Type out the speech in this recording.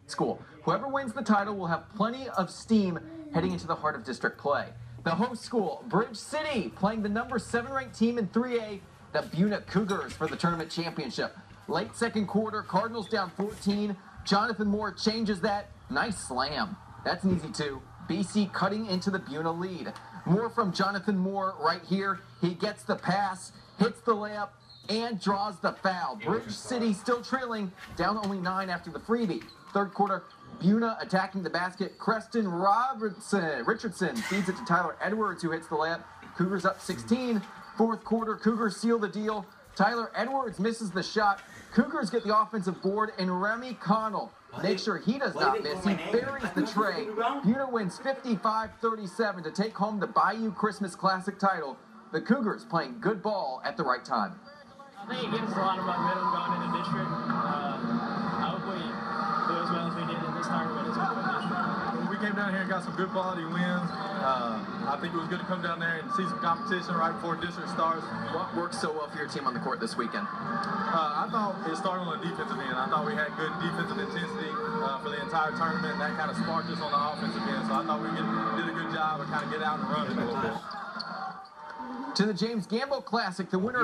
school. Whoever wins the title will have plenty of steam heading into the heart of district play. The host school, Bridge City, playing the number 7 ranked team in 3A, the Buna Cougars, for the tournament championship. Late second quarter, Cardinals down 14. Jonathan Moore changes that. Nice slam. That's an easy two. BC cutting into the Buna lead. More from Jonathan Moore right here. He gets the pass, hits the layup, and draws the foul. Bridge City still trailing, down only 9 after the freebie. Third quarter, Buna attacking the basket. Creston Richardson feeds it to Tyler Edwards, who hits the layup. Cougars up 16. Fourth quarter, Cougars seal the deal. Tyler Edwards misses the shot. Cougars get the offensive board, and Remy Connell makes sure he does not miss. He buries the tray. Buna wins 55-37 to take home the Bayou Christmas Classic title. The Cougars playing good ball at the right time. I think it gives us a lot of momentum going into district. I hope we do as well as we did in this tournament as well in district. We came down here and got some good quality wins. I think it was good to come down there and see some competition right before district starts. What worked so well for your team on the court this weekend? I thought it started on the defensive end. I thought we had good defensive intensity for the entire tournament. That kind of sparked us on the offensive end. So I thought we did a good job of kind of getting out and running a little bit. To the James Gamble Classic, the winner